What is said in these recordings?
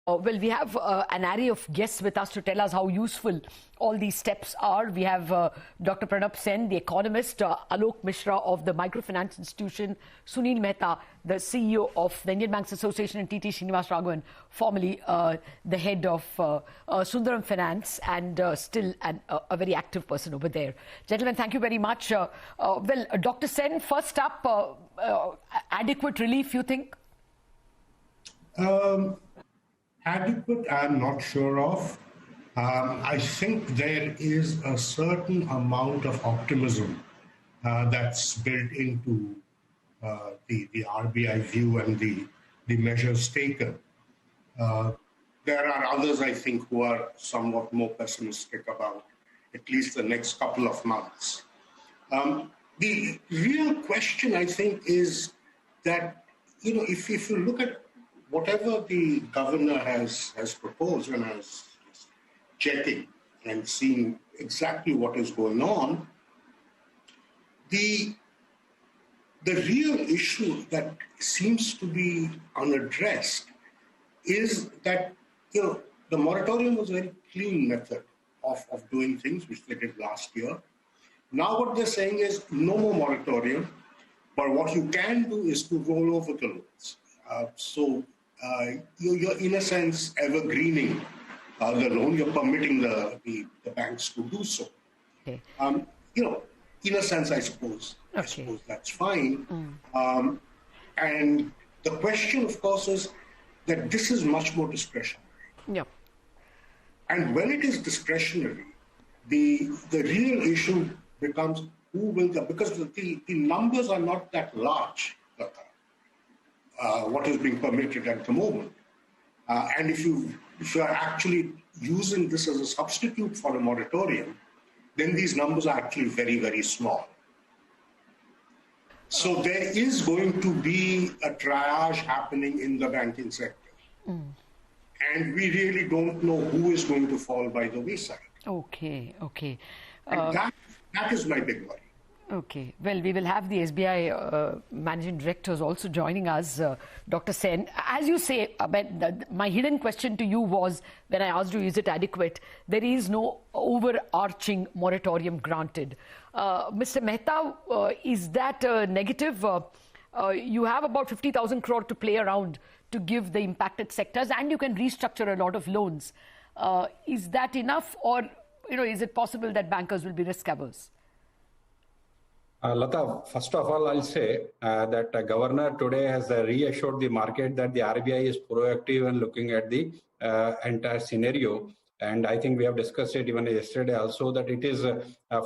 Well, we have an array of guests with us to tell us how useful all these steps are. We have Dr. Pranab Sen, the economist, Alok Mishra of the Microfinance Institution, Sunil Mehta, the CEO of the Indian Banks Association, and T.T. Srinivas Raghavan, formerly the head of Sundaram Finance, and still a very active person over there. Gentlemen, thank you very much. Well, Dr. Sen, first up, adequate relief, you think? Adequate, I'm not sure of. I think there is a certain amount of optimism that's built into the RBI view and the measures taken. There are others, I think, who are somewhat more pessimistic about at least the next couple of months. The real question, I think, is that, if you look at whatever the governor has proposed and has checking and seeing exactly what is going on, the real issue that seems to be unaddressed is that, the moratorium was a very clean method of doing things, which they did last year. Now what they're saying is no more moratorium, but what you can do is to roll over the loans. You're in a sense evergreening the loan. You're permitting the banks to do so. Okay. In a sense, I suppose that's fine. And the question, of course, is that this is much more discretionary. Yeah. And when it is discretionary, the real issue becomes who will because the numbers are not that large. What is being permitted at the moment. And if you are actually using this as a substitute for a moratorium, then these numbers are actually very, very small. So there is going to be a triage happening in the banking sector. And we really don't know who is going to fall by the wayside. Okay. And that is my big worry. Okay. Well, we will have the SBI managing directors also joining us, Dr. Sen. As you say, my hidden question to you was, when I asked you, is it adequate? There is no overarching moratorium granted. Mr. Mehta, is that negative? You have about 50,000 crore to play around to give the impacted sectors, and you can restructure a lot of loans. Is that enough, or is it possible that bankers will be risk averse? Lata, first of all, I'll say that Governor today has reassured the market that the RBI is proactive and looking at the entire scenario. And I think we have discussed it even yesterday also, that it is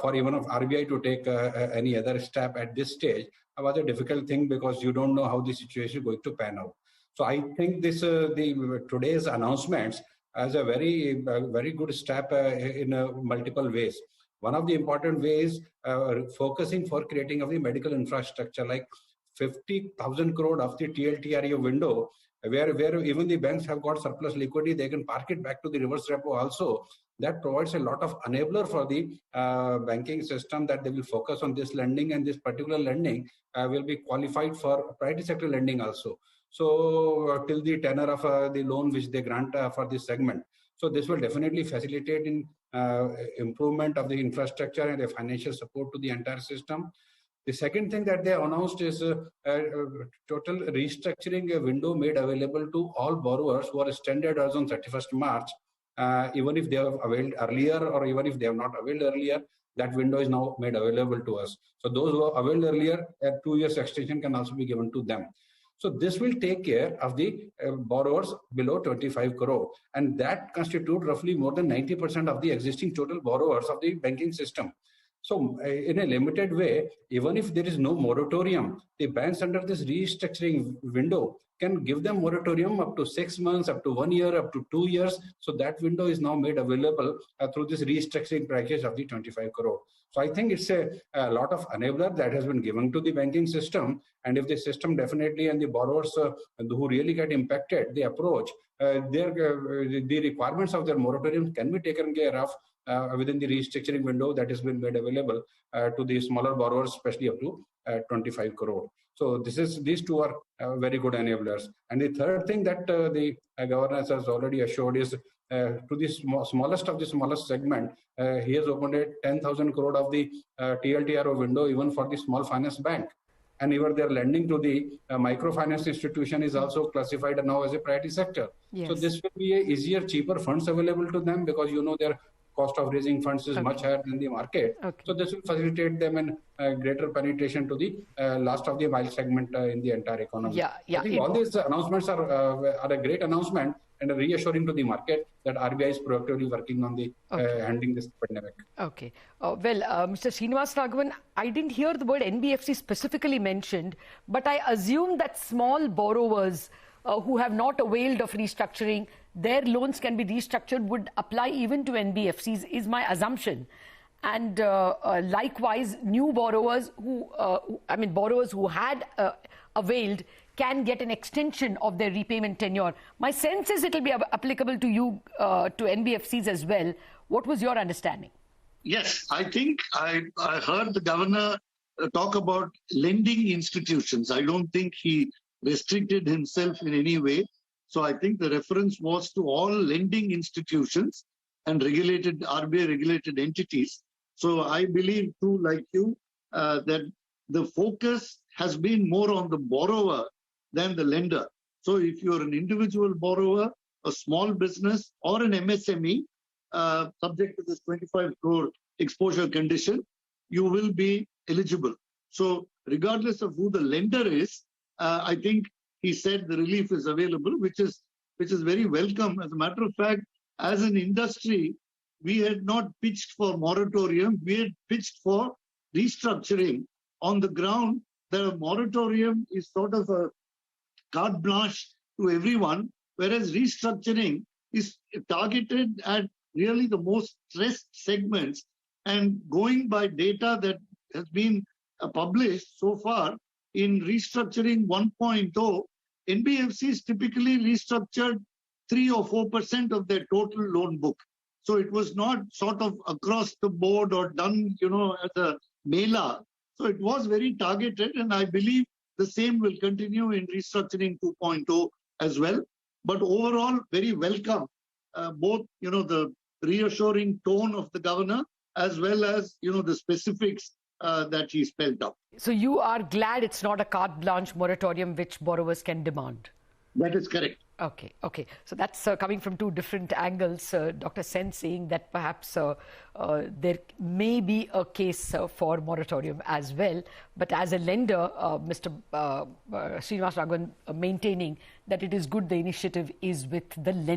for even of RBI to take any other step at this stage was a difficult thing, because you don't know how the situation is going to pan out. So I think this today's announcements as a very good step in multiple ways. One of the important ways, focusing for creating of the medical infrastructure, like 50,000 crore of the TLTRO window, where even the banks have got surplus liquidity, they can park it back to the reverse repo also. That provides a lot of enabler for the banking system, that they will focus on this lending, and this particular lending will be qualified for private sector lending also. So till the tenor of the loan which they grant for this segment. So this will definitely facilitate in improvement of the infrastructure and the financial support to the entire system. The second thing that they announced is total restructuring window made available to all borrowers who are standard as on 31st March, even if they have availed earlier, or even if they have not availed earlier, that window is now made available to us. So those who have availed earlier, a 2 years extension can also be given to them. So this will take care of the borrowers below 25 crore, and that constitute roughly more than 90% of the existing total borrowers of the banking system. So in a limited way, even if there is no moratorium, the banks under this restructuring window can give them moratorium up to 6 months, up to 1 year, up to 2 years. So that window is now made available through this restructuring package of the 25 crore. So I think it's a lot of enabler that has been given to the banking system. And if the system definitely, and the borrowers who really get impacted, the approach, the requirements of their moratorium can be taken care of within the restructuring window that has been made available to the smaller borrowers, especially up to 25 crore. So these two are very good enablers. And the third thing that the governor has already assured is to the smallest of the smallest segment, he has opened a 10,000 crore of the TLTRO window even for the small finance bank. And even their lending to the microfinance institution is also classified now as a priority sector. Yes. So this will be a easier, cheaper funds available to them, because their cost of raising funds is much higher than the market. Okay. So this will facilitate them in greater penetration to the last of the mile segment in the entire economy. Yeah. I think all these announcements are a great announcement and reassuring to the market that RBI is proactively working on the handling this pandemic. Okay. Mr. Srinivas Raghavan, I didn't hear the word NBFC specifically mentioned, but I assume that small borrowers who have not availed of restructuring, their loans can be restructured, would apply even to NBFCs, is my assumption. And likewise, new borrowers borrowers who had availed can get an extension of their repayment tenure. My sense is it will be applicable to you, to NBFCs as well. What was your understanding? Yes, I think I heard the governor talk about lending institutions. I don't think he restricted himself in any way. So I think the reference was to all lending institutions and RBI regulated entities. So I believe too, like you, that the focus has been more on the borrower than the lender. So if you're an individual borrower, a small business, or an MSME, subject to this 25 crore exposure condition, you will be eligible. So regardless of who the lender is, I think he said the relief is available, which is very welcome. As a matter of fact, as an industry, we had not pitched for moratorium. We had pitched for restructuring on the ground that a moratorium is sort of a carte blanche to everyone, whereas restructuring is targeted at really the most stressed segments. And going by data that has been published so far, in restructuring 1.0, NBFCs typically restructured 3 or 4% of their total loan book. So it was not sort of across the board or done, as a mela. So it was very targeted, and I believe the same will continue in restructuring 2.0 as well. But overall, very welcome, both, the reassuring tone of the governor as well as, the specifics that he spelled out. So you are glad it's not a carte blanche moratorium which borrowers can demand? That is correct. Okay. So that's coming from two different angles. Dr. Sen saying that perhaps there may be a case for moratorium as well. But as a lender, Mr. Srinivas Raghavan maintaining that it is good the initiative is with the lender.